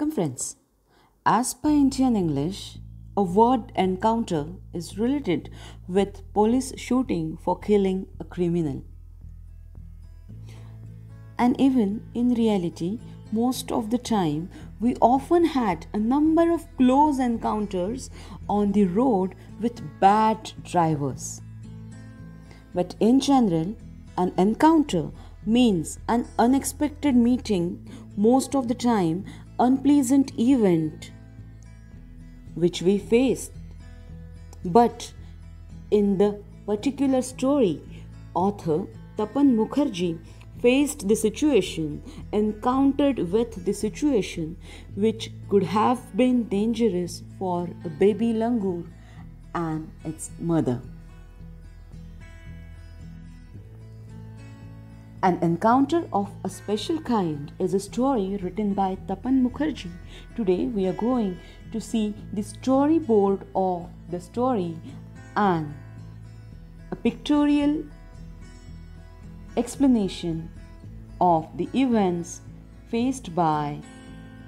Come friends, as per Indian English, a word encounter is related with police shooting for killing a criminal. And even in reality, most of the time, we often had a number of close encounters on the road with bad drivers. But in general, an encounter means an unexpected meeting, most of the time unpleasant event which we face. But in the particular story, author Tapan Mukherjee faced the situation, encountered with the situation which could have been dangerous for a baby langur and its mother. An Encounter of a Special Kind is a story written by Tapan Mukherjee. Today we are going to see the storyboard of the story and a pictorial explanation of the events faced by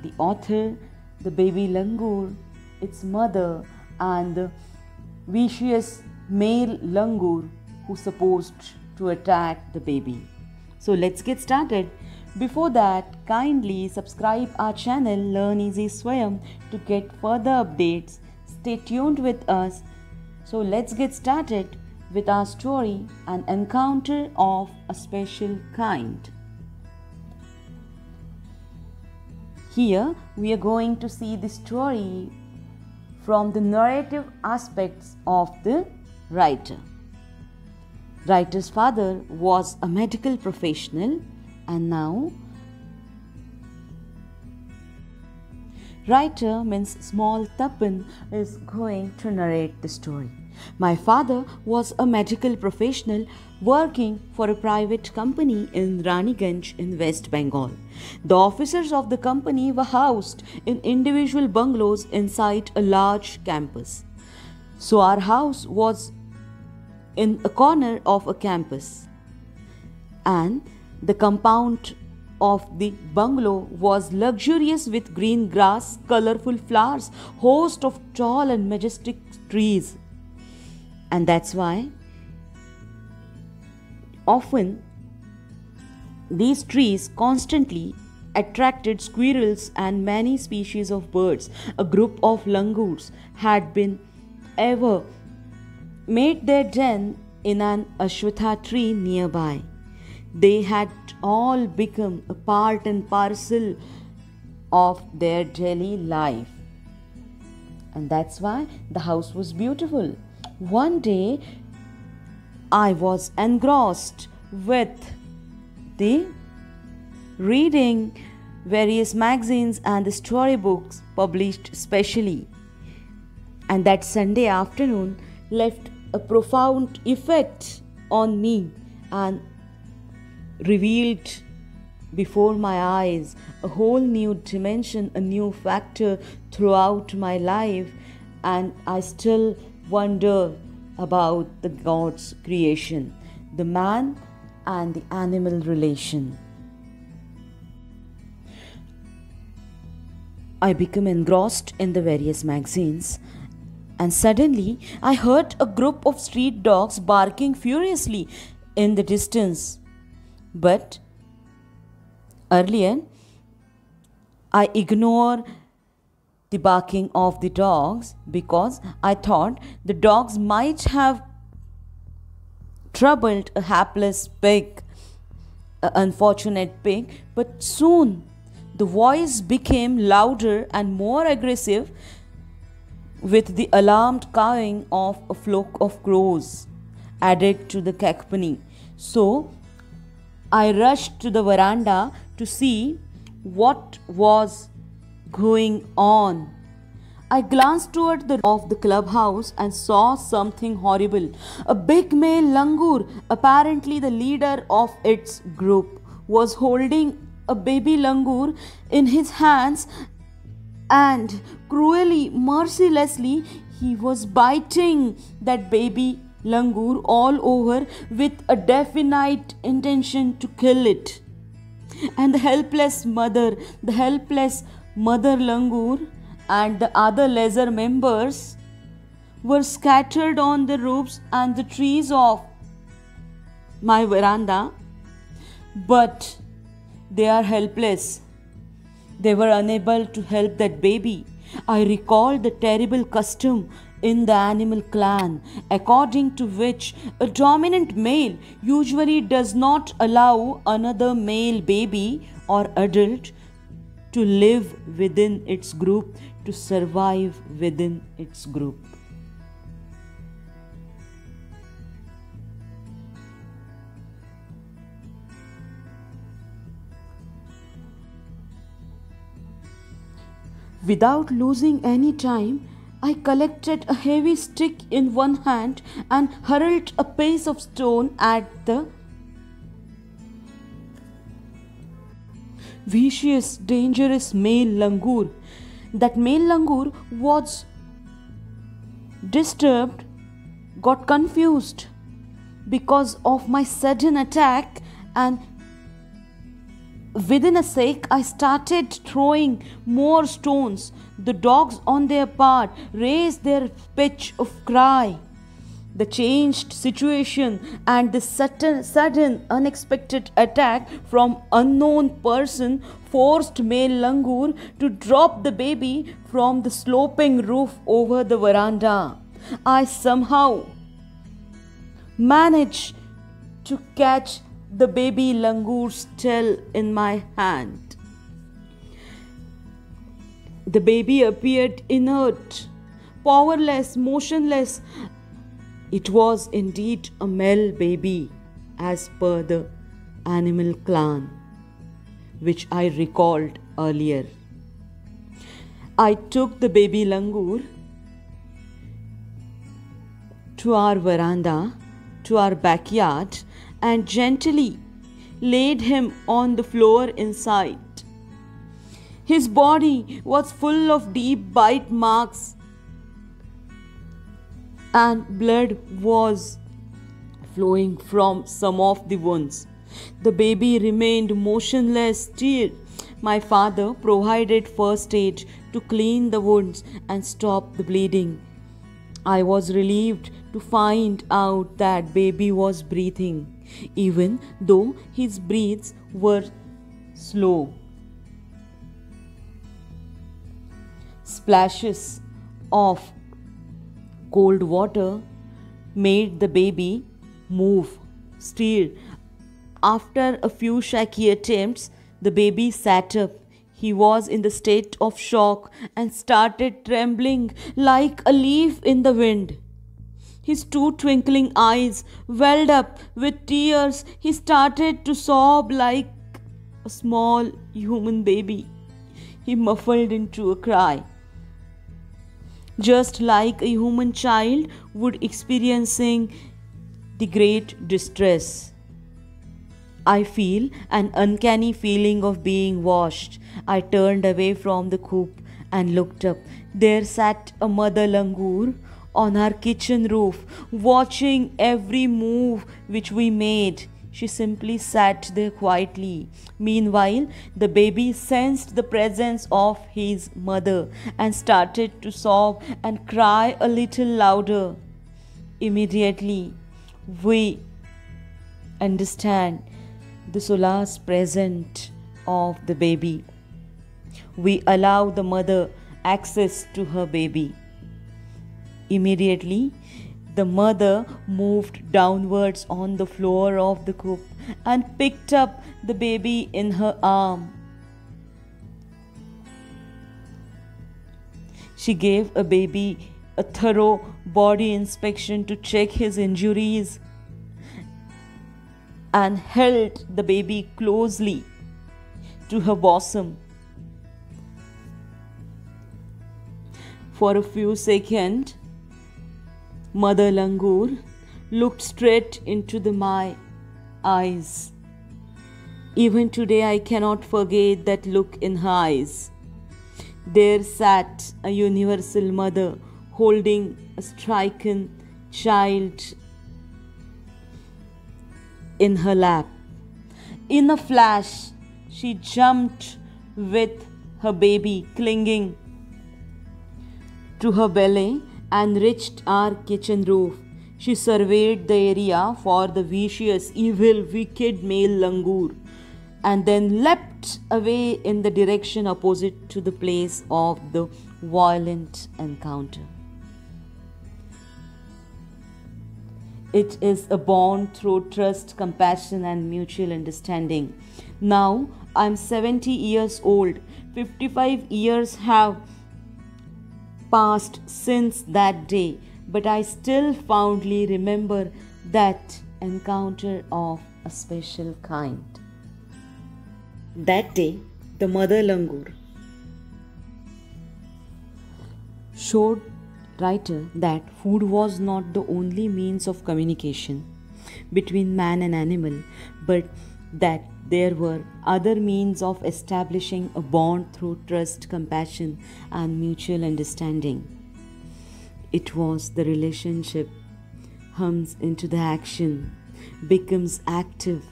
the author, the baby langur, its mother, and the vicious male langur who supposed to attack the baby. So let's get started. Before that, kindly subscribe our channel Learn Easy Swayam to get further updates. Stay tuned with us. So let's get started with our story, An Encounter of a Special Kind. Here we are going to see the story from the narrative aspects of the writer. Writer's father was a medical professional, and now writer means small Tapan is going to narrate the story. My father was a medical professional working for a private company in Raniganj in West Bengal. The officers of the company were housed in individual bungalows inside a large campus. So our house was in a corner of a campus, and the compound of the bungalow was luxurious with green grass, colorful flowers, host of tall and majestic trees. And that's why often these trees constantly attracted squirrels and many species of birds. A group of langurs had been ever made their den in an ashwatha tree nearby. They had all become a part and parcel of their daily life. And that's why the house was beautiful. One day, I was engrossed with the reading various magazines and the storybooks published specially. And that Sunday afternoon left a profound effect on me and revealed before my eyes a whole new dimension, a new factor throughout my life, and I still wonder about the God's creation, the man and the animal relation. I became engrossed in the various magazines, and suddenly I heard a group of street dogs barking furiously in the distance. But earlier, I ignored the barking of the dogs because I thought the dogs might have troubled a hapless pig, an unfortunate pig. But soon the voice became louder and more aggressive, with the alarmed cawing of a flock of crows added to the cacophony. So I rushed to the veranda to see what was going on. I glanced toward the door of the clubhouse and saw something horrible. A big male langur, apparently the leader of its group, was holding a baby langur in his hands, and cruelly, mercilessly, he was biting that baby langur all over with a definite intention to kill it. And the helpless mother, the helpless Mother Langur and the other lesser members were scattered on the roofs and the trees of my veranda, but they are helpless. They were unable to help that baby. I recall the terrible custom in the animal clan, according to which a dominant male usually does not allow another male baby or adult to live within its group, to survive within its group. Without losing any time, I collected a heavy stick in one hand and hurled a piece of stone at the vicious, dangerous male langur. That male langur was disturbed, got confused because of my sudden attack, and within a sec, I started throwing more stones. The dogs on their part raised their pitch of cry. The changed situation and the sudden unexpected attack from unknown person forced male langur to drop the baby from the sloping roof over the veranda. I somehow managed to catch the baby langur's tail in my hand. The baby appeared inert, powerless, motionless. It was indeed a male baby, as per the animal clan, which I recalled earlier. I took the baby langur to our veranda, to our backyard, and gently laid him on the floor inside. His body was full of deep bite marks, and blood was flowing from some of the wounds. The baby remained motionless still. My father provided first aid to clean the wounds and stop the bleeding. I was relieved to find out that baby was breathing, even though his breaths were slow. Splashes of cold water made the baby move. Still, after a few shaky attempts, the baby sat up. He was in the state of shock and started trembling like a leaf in the wind. His two twinkling eyes welled up with tears. He started to sob like a small human baby. He muffled into a cry, just like a human child would experiencing the great distress. I feel an uncanny feeling of being watched. I turned away from the coop and looked up. There sat a mother langur on our kitchen roof, watching every move which we made. She simply sat there quietly. Meanwhile, the baby sensed the presence of his mother and started to sob and cry a little louder. Immediately, we understand the solace present of the baby. We allow the mother access to her baby. Immediately, the mother moved downwards on the floor of the coop and picked up the baby in her arm. She gave a baby a thorough body inspection to check his injuries and held the baby closely to her bosom. For a few seconds, Mother Langur looked straight into my eyes. Even today I cannot forget that look in her eyes. There sat a universal mother holding a striken child in her lap. In a flash, she jumped with her baby clinging to her belly, and reached our kitchen roof. She surveyed the area for the vicious, evil, wicked male langur, and then leapt away in the direction opposite to the place of the violent encounter. It is a bond through trust, compassion, and mutual understanding. Now I am 70 years old. 55 years have passed since that day, but I still fondly remember that encounter of a special kind. That day, the mother langur showed writer that food was not the only means of communication between man and animal, but that there were other means of establishing a bond through trust, compassion, and mutual understanding. It was the relationship hums into the action, becomes active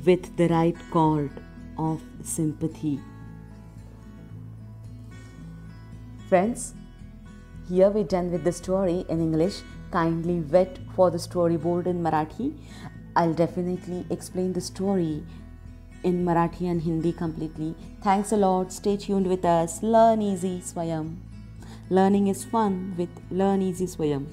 with the right chord of sympathy. Friends, here we're done with the story in English. Kindly wait for the storyboard in Marathi. I'll definitely explain the story in Marathi and Hindi completely. Thanks a lot. Stay tuned with us. Learn easy Swayam. Learning is fun with Learn Easy Swayam.